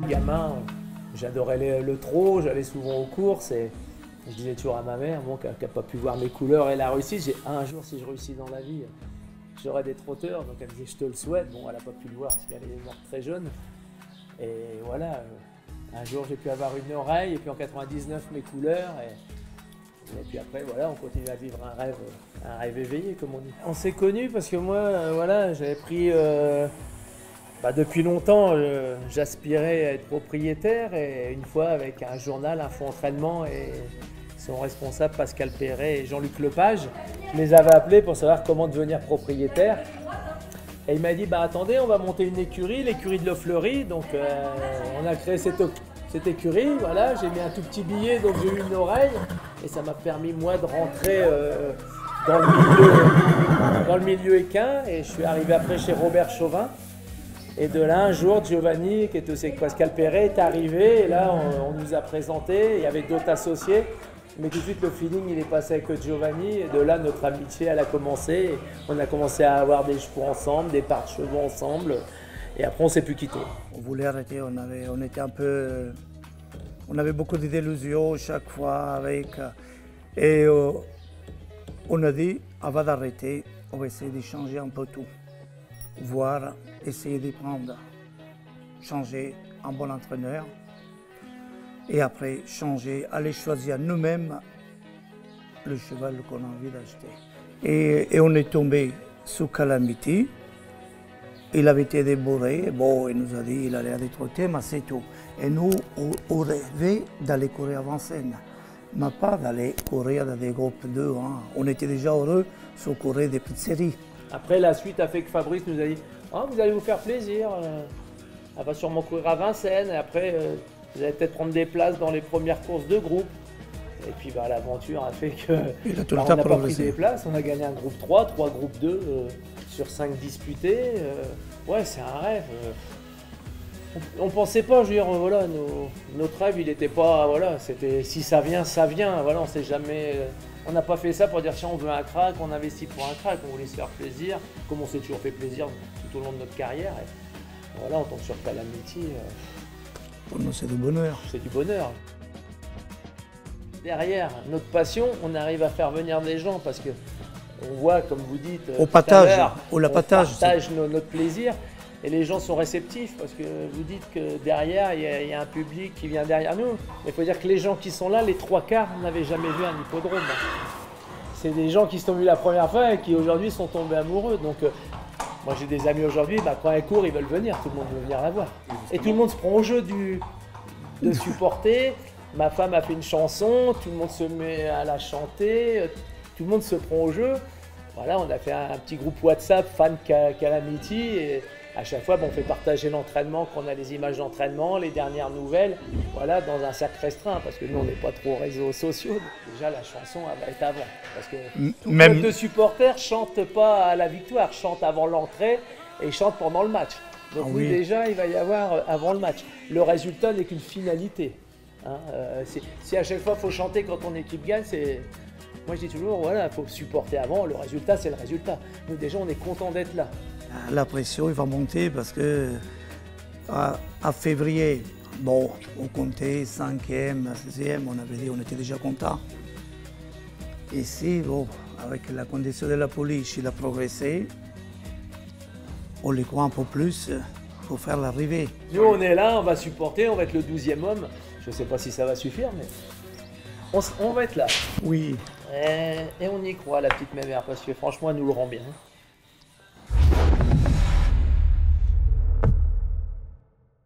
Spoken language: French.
Gamin, j'adorais le trot, j'allais souvent aux courses et je disais toujours à ma mère, bon, qui n'a pas pu voir mes couleurs et la réussite, j'ai un jour si je réussis dans la vie, j'aurai des trotteurs. Donc elle me disait je te le souhaite. Bon, elle n'a pas pu le voir parce qu'elle est morte très jeune. Et voilà, un jour j'ai pu avoir une oreille et puis en 99 mes couleurs. Et puis après, voilà, on continue à vivre un rêve éveillé, comme on dit. On s'est connus parce que moi, voilà, j'avais pris... depuis longtemps, j'aspirais à être propriétaire et une fois avec un journal, Info Entraînement et son responsable Pascal Perret et Jean-Luc Lepage, je les avais appelés pour savoir comment devenir propriétaire. Et il m'a dit, attendez, on va monter une écurie, l'écurie de Lofleury. Donc on a créé cette écurie, voilà, j'ai mis un tout petit billet, donc j'ai eu une oreille. Et ça m'a permis, moi, de rentrer dans le milieu équin. Et je suis arrivé après chez Robert Chauvin. Et de là, un jour, Giovanni, qui est aussi avec Pascal Perret, est arrivé. Et là, on nous a présenté. Il y avait d'autres associés. Mais tout de suite, le feeling, il est passé avec Giovanni. Et de là, notre amitié, elle a commencé. On a commencé à avoir des chevaux ensemble, des parts de chevaux ensemble. Et après, on ne s'est plus quitté. On voulait arrêter. On était un peu... On avait beaucoup de délusions chaque fois avec... Et on a dit, avant d'arrêter, on va essayer de changer un peu tout. Voir, essayer de prendre, changer un bon entraîneur et après changer, aller choisir nous-mêmes le cheval qu'on a envie d'acheter. Et on est tombé sous Calamity. Il avait été débourré, bon, il nous a dit qu'il allait aller trotter, mais c'est tout. Et nous, on rêvait d'aller courir avant scène, mais pas d'aller courir dans des groupes 2. Hein. On était déjà heureux sur courir des petites séries. Après, la suite a fait que Fabrice nous a dit vous allez vous faire plaisir, elle va sûrement courir à Vincennes, et après, vous allez peut-être prendre des places dans les premières courses de groupe. Et puis l'aventure a fait que on n'a pas pris des places, on a gagné un groupe 3, 3 groupes 2 sur 5 disputés. Ouais, c'est un rêve. On pensait pas, je veux dire, voilà, notre rêve, il n'était pas, voilà, c'était si ça vient, voilà, on s'est jamais... On n'a pas fait ça pour dire tiens on veut un crack, on investit pour un crack, on voulait se faire plaisir, comme on s'est toujours fait plaisir tout au long de notre carrière. Et voilà, on tombe sur Calamity. Pour nous c'est du bonheur. C'est du bonheur. Derrière notre passion, on arrive à faire venir des gens parce que on voit, comme vous dites, on partage notre plaisir. Et les gens sont réceptifs parce que vous dites que derrière, il y a un public qui vient derrière nous. Mais il faut dire que les gens qui sont là, les 3/4 n'avaient jamais vu un hippodrome. C'est des gens qui se sont vus la première fois et qui aujourd'hui sont tombés amoureux. Donc moi j'ai des amis aujourd'hui, quand ils courent, ils veulent venir, tout le monde veut venir la voir. Et tout le monde se prend au jeu de supporter. Ma femme a fait une chanson, tout le monde se met à la chanter, tout le monde se prend au jeu. Voilà, on a fait un petit groupe WhatsApp, fan Calamity. Et à chaque fois, on fait partager l'entraînement, qu'on a les images d'entraînement, les dernières nouvelles, voilà, dans un cercle restreint, parce que nous, on n'est pas trop réseaux sociaux. Déjà, la chanson, elle va être avant. Parce que tout le club de supporters ne chante pas à la victoire, chante avant l'entrée et chante pendant le match. Donc oui, déjà, il va y avoir avant le match. Le résultat n'est qu'une finalité. Hein, si à chaque fois, il faut chanter quand ton équipe gagne, c'est... Moi, je dis toujours, voilà, il faut supporter avant, le résultat, c'est le résultat. Nous, déjà, on est content d'être là. La pression, il va monter parce que à février, bon, on comptait 5e, 6e, on avait dit on était déjà content. Ici, bon, avec la condition de la police, il a progressé. On les croit un peu plus pour faire l'arrivée. Nous, on est là, on va supporter, on va être le 12e homme. Je ne sais pas si ça va suffire, mais on va être là. Oui. Et on y croit, la petite mémère, parce que franchement, elle nous le rend bien.